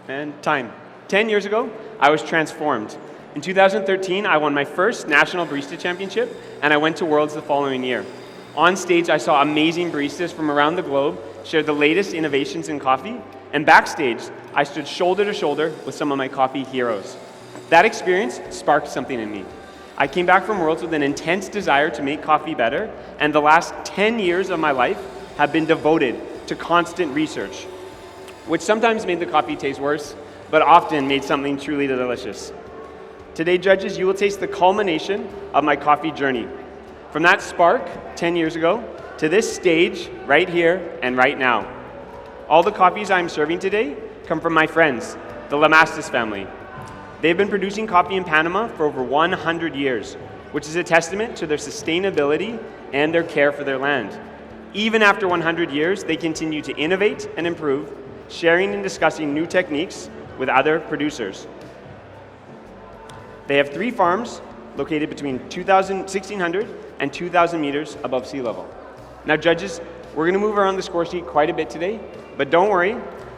And time. 10 years ago, I was transformed. In 2013, I won my first national barista championship, and I went to Worlds the following year. On stage, I saw amazing baristas from around the globe share the latest innovations in coffee, and backstage, I stood shoulder to shoulder with some of my coffee heroes. That experience sparked something in me. I came back from Worlds with an intense desire to make coffee better, and the last 10 years of my life have been devoted to constant research, which sometimes made the coffee taste worse, but often made something truly delicious. Today, judges, you will taste the culmination of my coffee journey. From that spark 10 years ago to this stage right here and right now. All the coffees I'm serving today come from my friends, the Lamastus family. They've been producing coffee in Panama for over 100 years, which is a testament to their sustainability and their care for their land. Even after 100 years, they continue to innovate and improve, sharing and discussing new techniques with other producers. They have 3 farms located between 1,600 and 2,000 meters above sea level. Now, judges, we're going to move around the score sheet quite a bit today, but don't worry,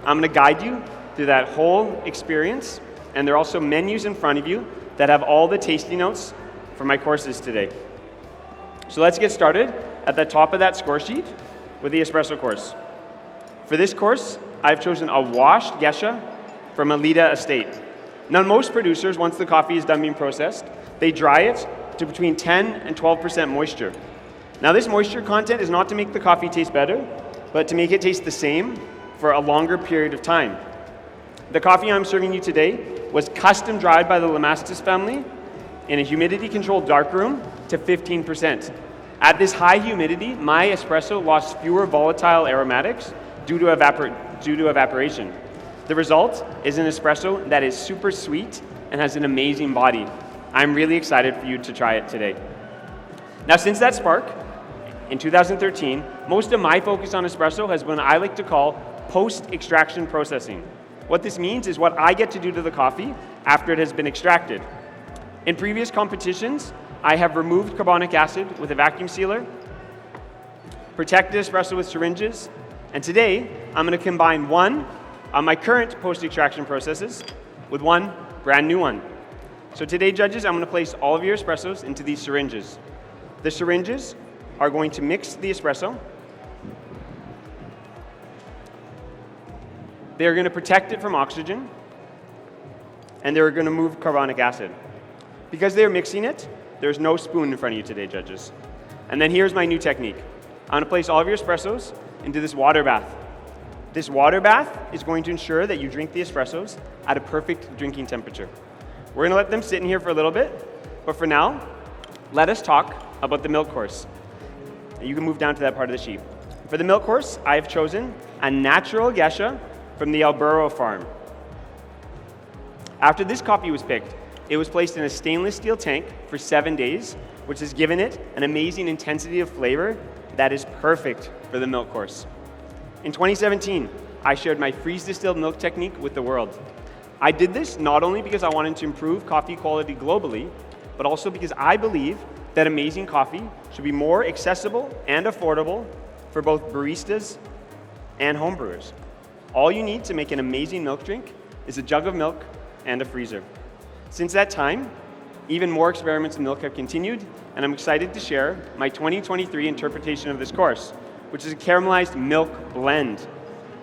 I'm going to guide you through that whole experience, and there are also menus in front of you that have all the tasting notes for my courses today. So let's get started at the top of that score sheet with the espresso course. For this course, I've chosen a washed geisha from Alida Estate. Now, most producers, once the coffee is done being processed, they dry it to between 10 and 12% moisture. Now, this moisture content is not to make the coffee taste better, but to make it taste the same for a longer period of time. The coffee I'm serving you today was custom dried by the Lamastus family in a humidity-controlled darkroom to 15%. At this high humidity, my espresso lost fewer volatile aromatics due to evaporation. The result is an espresso that is super sweet and has an amazing body. I'm really excited for you to try it today. Now, since that spark, in 2013, most of my focus on espresso has been what I like to call post-extraction processing. What this means is what I get to do to the coffee after it has been extracted. In previous competitions, I have removed carbonic acid with a vacuum sealer, protected espresso with syringes, and today I'm going to combine one of my current post-extraction processes with one brand new one. So today, judges, I'm going to place all of your espressos into these syringes. The syringes are going to mix the espresso. They're going to protect it from oxygen, and they're going to remove carbonic acid. Because they're mixing it, there's no spoon in front of you today, judges. And then here's my new technique. I'm going to place all of your espressos into this water bath. This water bath is going to ensure that you drink the espressos at a perfect drinking temperature. We're going to let them sit in here for a little bit, but for now, let us talk about the milk course. You can move down to that part of the sheet. For the milk course, I have chosen a natural geisha from the Alburo farm. After this coffee was picked, it was placed in a stainless steel tank for 7 days, which has given it an amazing intensity of flavor that is perfect for the milk course. In 2017, I shared my freeze-distilled milk technique with the world. I did this not only because I wanted to improve coffee quality globally, but also because I believe that amazing coffee should be more accessible and affordable for both baristas and homebrewers. All you need to make an amazing milk drink is a jug of milk and a freezer. Since that time, even more experiments in milk have continued, and I'm excited to share my 2023 interpretation of this course, which is a caramelized milk blend.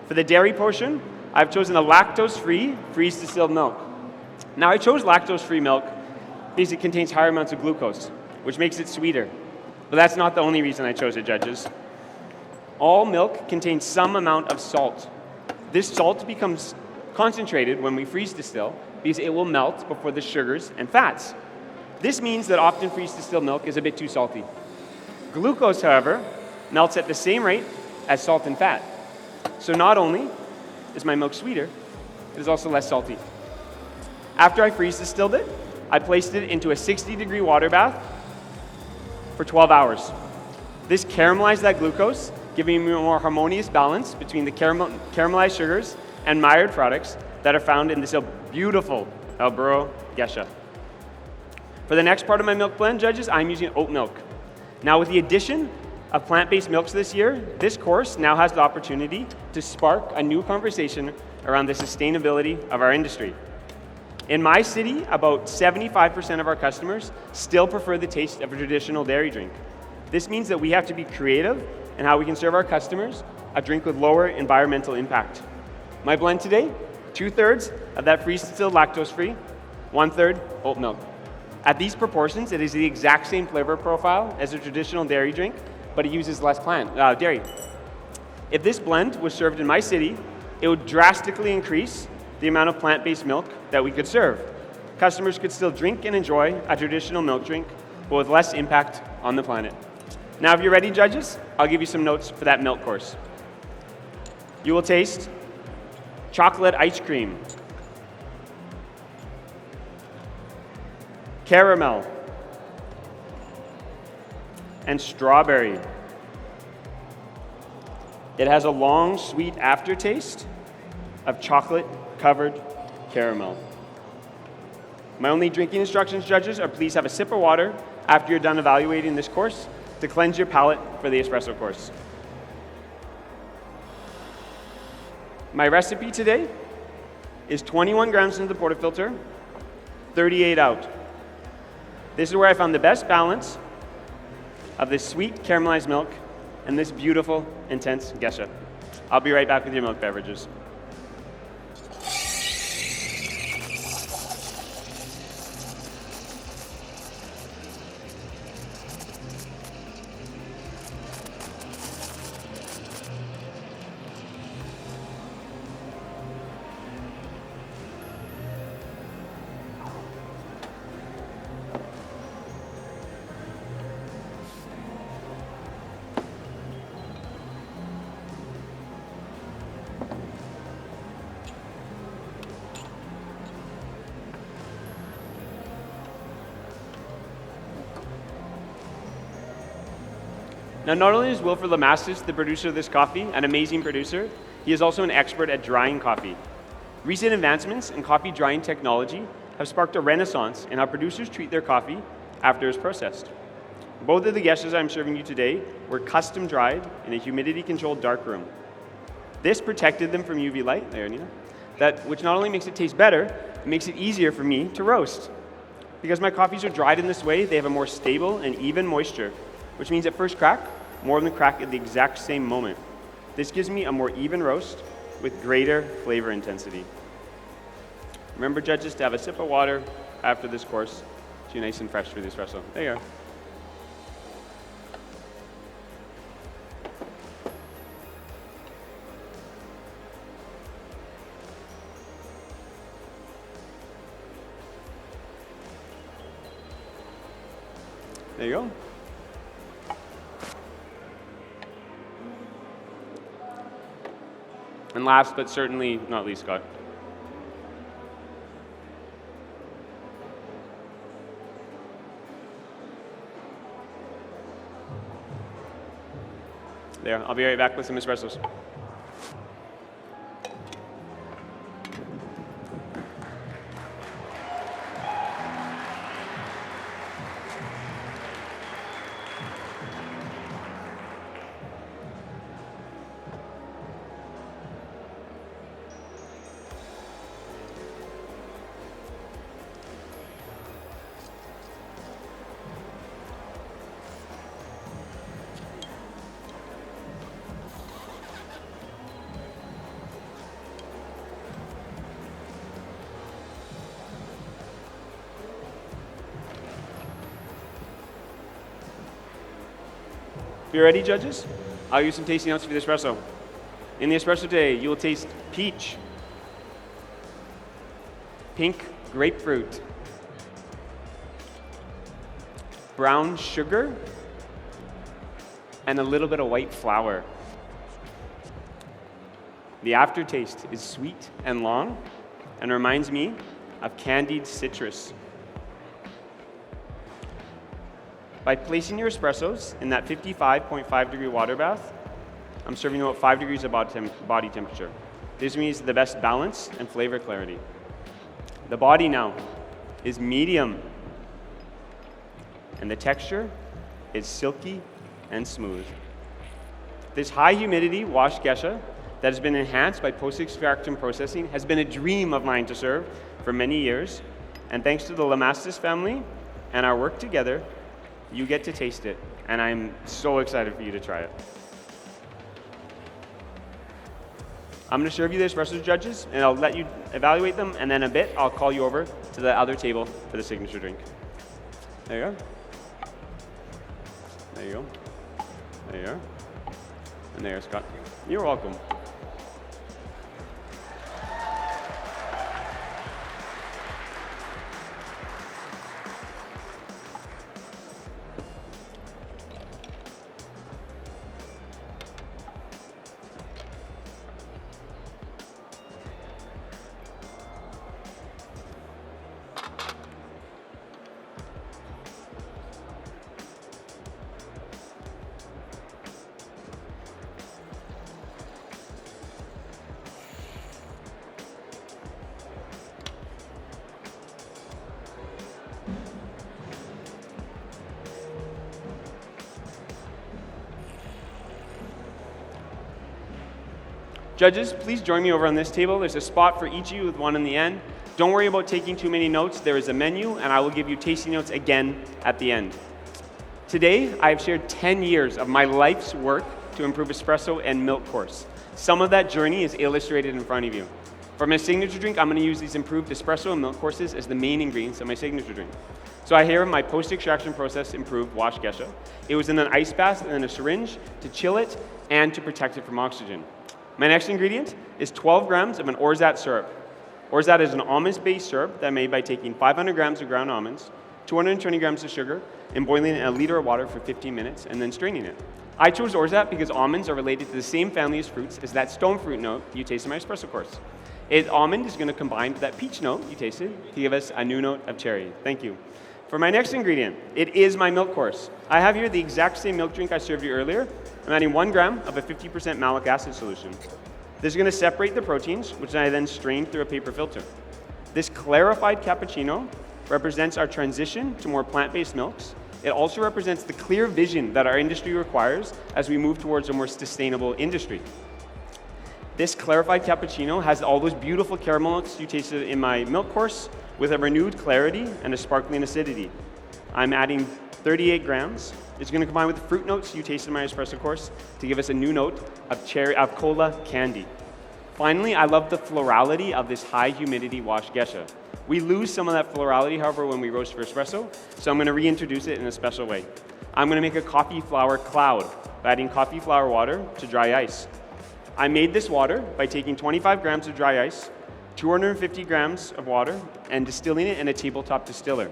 For the dairy portion, I've chosen a lactose-free freeze-distilled milk. Now, I chose lactose-free milk because it contains higher amounts of glucose, which makes it sweeter. But that's not the only reason I chose it, judges. All milk contains some amount of salt. This salt becomes concentrated when we freeze distill because it will melt before the sugars and fats. This means that often freeze distilled milk is a bit too salty. Glucose, however, melts at the same rate as salt and fat. So not only is my milk sweeter, it is also less salty. After I freeze distilled it, I placed it into a 60-degree water bath for 12 hours. This caramelized that glucose, giving me a more harmonious balance between the caramelized sugars and mired products that are found in this beautiful Alburo geisha. For the next part of my milk blend, judges, I'm using oat milk. Now, with the addition of plant-based milks this year, this course now has the opportunity to spark a new conversation around the sustainability of our industry. In my city, about 75% of our customers still prefer the taste of a traditional dairy drink. This means that we have to be creative in how we can serve our customers a drink with lower environmental impact. My blend today, 2/3 of that free-distilled lactose-free, 1/3 oat milk. At these proportions, it is the exact same flavor profile as a traditional dairy drink, but it uses less dairy. If this blend was served in my city, it would drastically increase the amount of plant-based milk that we could serve. Customers could still drink and enjoy a traditional milk drink, but with less impact on the planet. Now, if you're ready, judges, I'll give you some notes for that milk course. You will taste chocolate ice cream, caramel, and strawberry. It has a long, sweet aftertaste of chocolate-covered caramel. My only drinking instructions, judges, are please have a sip of water after you're done evaluating this course to cleanse your palate for the espresso course. My recipe today is 21 grams into the portafilter, 38 out. This is where I found the best balance of this sweet caramelized milk and this beautiful, intense geisha. I'll be right back with your milk beverages. Now, not only is Wilfred Lamastus, the producer of this coffee, an amazing producer, he is also an expert at drying coffee. Recent advancements in coffee drying technology have sparked a renaissance in how producers treat their coffee after it's processed. Both of the geishas I'm serving you today were custom dried in a humidity-controlled dark room. This protected them from UV light, which not only makes it taste better, it makes it easier for me to roast. Because my coffees are dried in this way, they have a more stable and even moisture, which means at first crack, more than crack at the exact same moment. This gives me a more even roast with greater flavor intensity. Remember, judges, to have a sip of water after this course so you're nice and fresh for the espresso. There you go. There you go. And last but certainly not least, Scott. There, I'll be right back with some espressos. If you're ready, judges, I'll use some tasting notes for the espresso. In the espresso today, you will taste peach, pink grapefruit, brown sugar, and a little bit of white flour. The aftertaste is sweet and long and reminds me of candied citrus. By placing your espressos in that 55.5 degree water bath, I'm serving you at 5 degrees of body temperature. This means the best balance and flavor clarity. The body now is medium, and the texture is silky and smooth. This high humidity washed geisha that has been enhanced by post-extraction processing has been a dream of mine to serve for many years. And thanks to the Lamastis family and our work together, you get to taste it. And I'm so excited for you to try it. I'm going to serve you the espresso, judges, and I'll let you evaluate them, and then in a bit, I'll call you over to the other table for the signature drink. There you go. There you go. There you are. And there, Scott. You're welcome. Judges, please join me over on this table. There's a spot for each of you with one in the end. Don't worry about taking too many notes. There is a menu, and I will give you tasting notes again at the end. Today, I have shared 10 years of my life's work to improve espresso and milk course. Some of that journey is illustrated in front of you. For my signature drink, I'm going to use these improved espresso and milk courses as the main ingredients of my signature drink. So I have my post-extraction process improved wash gesha. It was in an ice bath and in a syringe to chill it and to protect it from oxygen. My next ingredient is 12 grams of an Orgeat syrup. Orgeat is an almond-based syrup that made by taking 500 grams of ground almonds, 220 grams of sugar, and boiling in a liter of water for 15 minutes, and then straining it. I chose Orgeat because almonds are related to the same family as fruits as that stone fruit note you taste in my espresso course. Almond is going to combine with that peach note you tasted to give us a new note of cherry. Thank you. For my next ingredient, it is my milk course. I have here the exact same milk drink I served you earlier. I'm adding 1 gram of a 50% malic acid solution. This is going to separate the proteins, which I then strain through a paper filter. This clarified cappuccino represents our transition to more plant-based milks. It also represents the clear vision that our industry requires as we move towards a more sustainable industry. This clarified cappuccino has all those beautiful caramel notes you tasted in my milk course with a renewed clarity and a sparkling acidity. I'm adding 38 grams. It's going to combine with the fruit notes you tasted in my espresso course to give us a new note of cola candy. Finally, I love the florality of this high humidity wash gesha. We lose some of that florality, however, when we roast for espresso, so I'm going to reintroduce it in a special way. I'm going to make a coffee flower cloud by adding coffee flower water to dry ice. I made this water by taking 25 grams of dry ice, 250 grams of water, and distilling it in a tabletop distiller.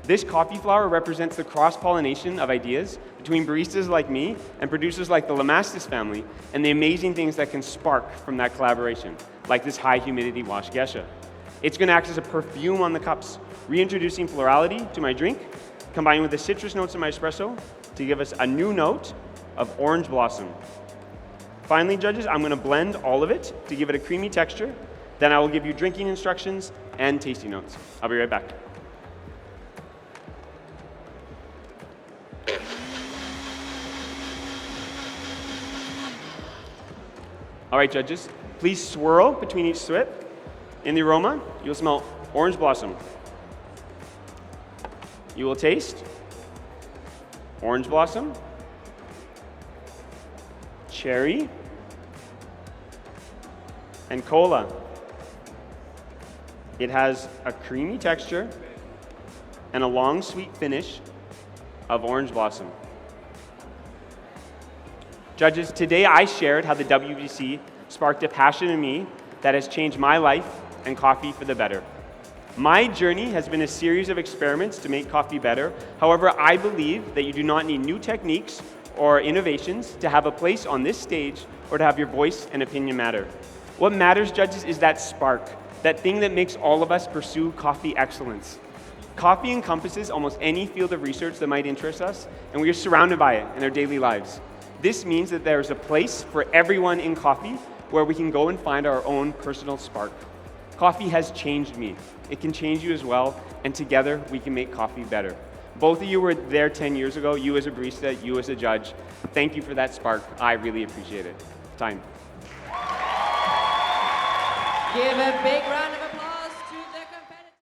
This coffee flower represents the cross-pollination of ideas between baristas like me and producers like the Lamastis family, and the amazing things that can spark from that collaboration, like this high humidity wash gesha. It's going to act as a perfume on the cups, reintroducing florality to my drink, combining with the citrus notes in my espresso to give us a new note of orange blossom. Finally, judges, I'm going to blend all of it to give it a creamy texture. Then I will give you drinking instructions and tasting notes. I'll be right back. All right, judges, please swirl between each sip. In the aroma, you'll smell orange blossom. You will taste orange blossom, cherry, and cola. It has a creamy texture and a long, sweet finish of orange blossom. Judges, today I shared how the WBC sparked a passion in me that has changed my life and coffee for the better. My journey has been a series of experiments to make coffee better. However, I believe that you do not need new techniques or innovations to have a place on this stage or to have your voice and opinion matter. What matters, judges, is that spark, that thing that makes all of us pursue coffee excellence. Coffee encompasses almost any field of research that might interest us, and we are surrounded by it in our daily lives. This means that there is a place for everyone in coffee where we can go and find our own personal spark. Coffee has changed me. It can change you as well, and together we can make coffee better. Both of you were there 10 years ago, you as a barista, you as a judge. Thank you for that spark. I really appreciate it. Time. Give a big round of applause.